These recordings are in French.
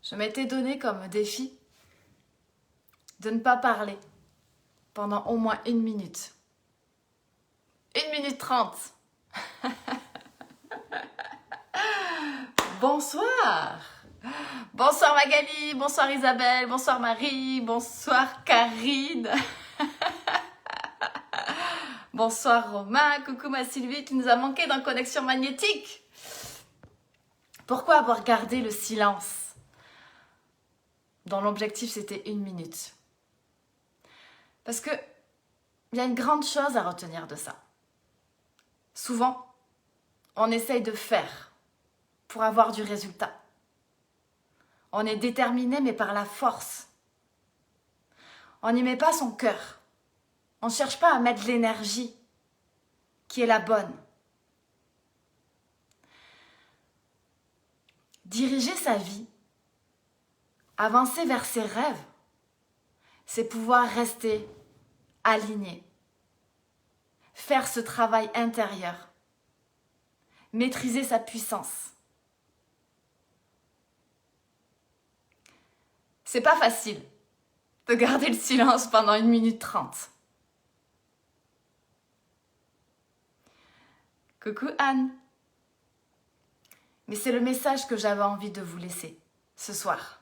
Je m'étais donné comme défi de ne pas parler pendant au moins 1 minute. 1 minute 30. Bonsoir. Bonsoir Magali, bonsoir Isabelle, bonsoir Marie, bonsoir Karine. Bonsoir Romain, coucou ma Sylvie qui nous a manqué dans Connexion Magnétique. Pourquoi avoir gardé le silence dont l'objectif c'était 1 minute? Parce que il y a une grande chose à retenir de ça. Souvent, on essaye de faire pour avoir du résultat. On est déterminé mais par la force. On n'y met pas son cœur. On ne cherche pas à mettre l'énergie qui est la bonne. Diriger sa vie, avancer vers ses rêves, c'est pouvoir rester aligné, faire ce travail intérieur, maîtriser sa puissance. C'est pas facile de garder le silence pendant 1 minute 30. Coucou Anne. Mais c'est le message que j'avais envie de vous laisser ce soir.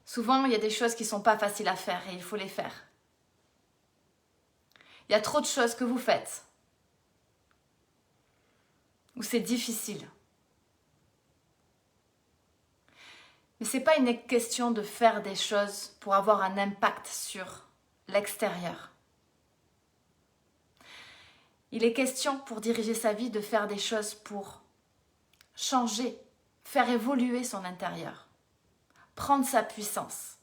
Souvent, il y a des choses qui ne sont pas faciles à faire et il faut les faire. Il y a trop de choses que vous faites où c'est difficile. Mais ce n'est pas une question de faire des choses pour avoir un impact sur l'extérieur. Il est question pour diriger sa vie de faire des choses pour changer, faire évoluer son intérieur, prendre sa puissance.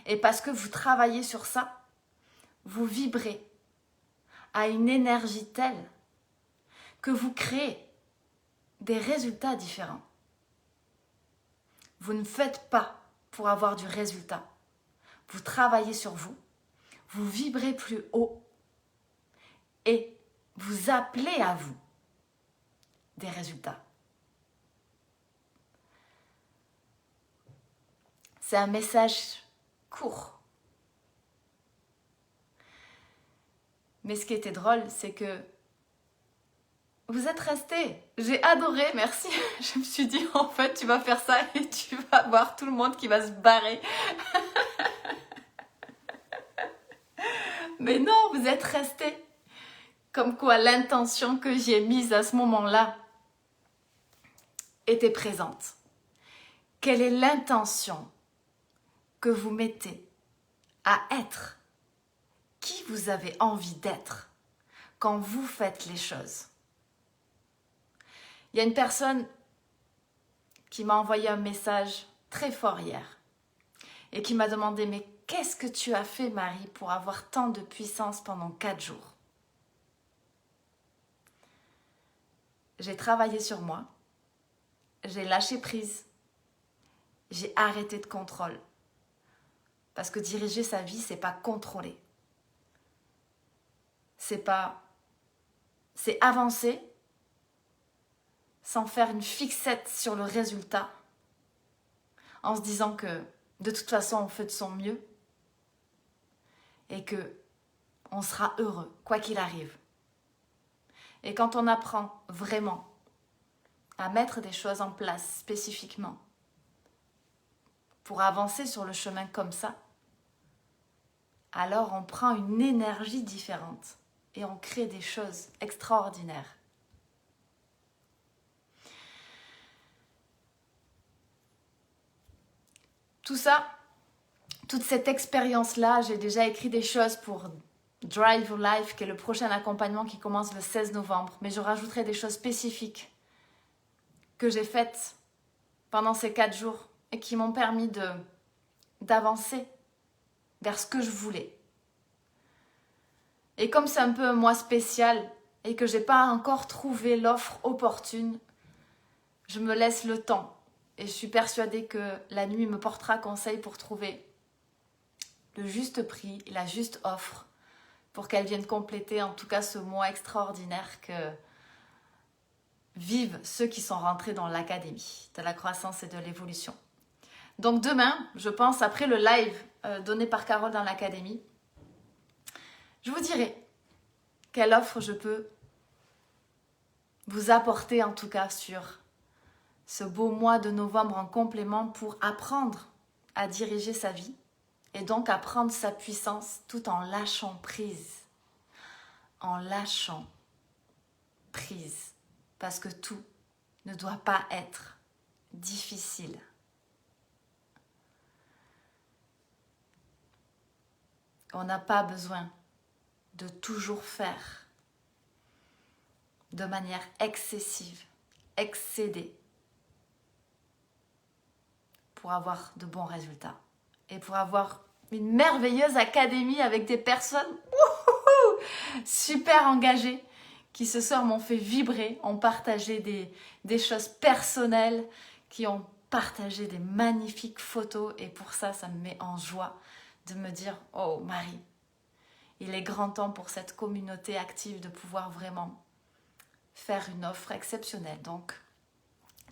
Et parce que vous travaillez sur ça, vous vibrez à une énergie telle que vous créez des résultats différents. Vous ne faites pas pour avoir du résultat. Vous travaillez sur vous, vous vibrez plus haut et vous appelez à vous des résultats. C'est un message court. Mais ce qui était drôle, c'est que vous êtes restés. J'ai adoré, merci. Je me suis dit, en fait, tu vas faire ça et tu vas voir tout le monde qui va se barrer. Mais non, vous êtes restés. Comme quoi l'intention que j'ai mise à ce moment-là était présente. Quelle est l'intention que vous mettez à être qui vous avez envie d'être quand vous faites les choses? Il y a une personne qui m'a envoyé un message très fort hier et qui m'a demandé « Mais qu'est-ce que tu as fait, Marie, pour avoir tant de puissance pendant 4 jours ?» J'ai travaillé sur moi, j'ai lâché prise, j'ai arrêté de contrôle. Parce que diriger sa vie, c'est pas contrôler. C'est avancer sans faire une fixette sur le résultat, en se disant que de toute façon on fait de son mieux et que on sera heureux quoi qu'il arrive. Et quand on apprend vraiment à mettre des choses en place spécifiquement pour avancer sur le chemin comme ça, alors on prend une énergie différente et on crée des choses extraordinaires. Tout ça, toute cette expérience-là, j'ai déjà écrit des choses pour Drive Your Life, qui est le prochain accompagnement qui commence le 16 novembre. Mais je rajouterai des choses spécifiques que j'ai faites pendant ces 4 jours et qui m'ont permis d'avancer vers ce que je voulais. Et comme c'est un peu un mois spécial et que je n'ai pas encore trouvé l'offre opportune, je me laisse le temps. Et je suis persuadée que la nuit me portera conseil pour trouver le juste prix, la juste offre, pour qu'elle vienne compléter en tout cas ce mois extraordinaire vivent ceux qui sont rentrés dans l'académie de la croissance et de l'évolution. Donc demain, je pense, après le live donné par Carole dans l'académie, je vous dirai quelle offre je peux vous apporter en tout cas sur ce beau mois de novembre en complément pour apprendre à diriger sa vie et donc à prendre sa puissance tout en lâchant prise. En lâchant prise. Parce que tout ne doit pas être difficile. On n'a pas besoin de toujours faire de manière excessive, excédée, pour avoir de bons résultats et pour avoir une merveilleuse académie avec des personnes super engagées qui ce soir m'ont fait vibrer, ont partagé des choses personnelles, qui ont partagé des magnifiques photos et pour ça, ça me met en joie de me dire « Oh Marie, il est grand temps pour cette communauté active de pouvoir vraiment faire une offre exceptionnelle. » Donc,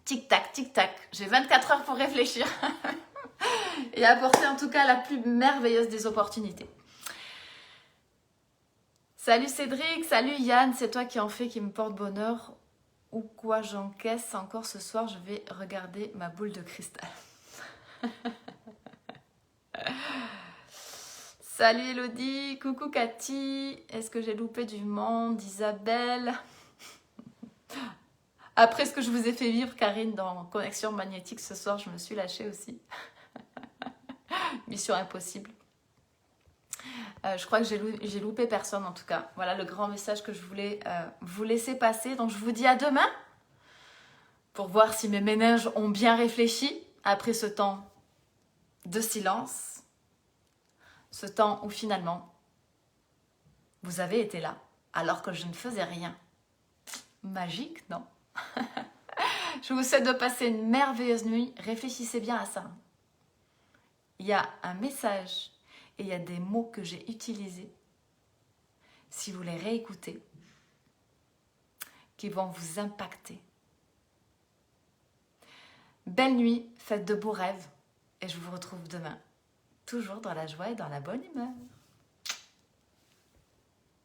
tic-tac, tic-tac, j'ai 24 heures pour réfléchir et apporter en tout cas la plus merveilleuse des opportunités. Salut Cédric, salut Yann, c'est toi qui en fais qui me porte bonheur. Ou quoi j'encaisse encore ce soir, je vais regarder ma boule de cristal. Salut Elodie, coucou Cathy, est-ce que j'ai loupé du monde? Isabelle. Après ce que je vous ai fait vivre, Karine, dans Connexion Magnétique ce soir, je me suis lâchée aussi. Mission impossible. Je crois que j'ai loupé personne en tout cas. Voilà le grand message que je voulais vous laisser passer. Donc je vous dis à demain pour voir si mes méninges ont bien réfléchi après ce temps de silence. Ce temps où finalement vous avez été là alors que je ne faisais rien. Magique, non? Je vous souhaite de passer une merveilleuse nuit. Réfléchissez bien à ça. Il y a un message et il y a des mots que j'ai utilisés, si vous les réécoutez, qui vont vous impacter. Belle nuit, faites de beaux rêves et je vous retrouve demain, toujours dans la joie et dans la bonne humeur.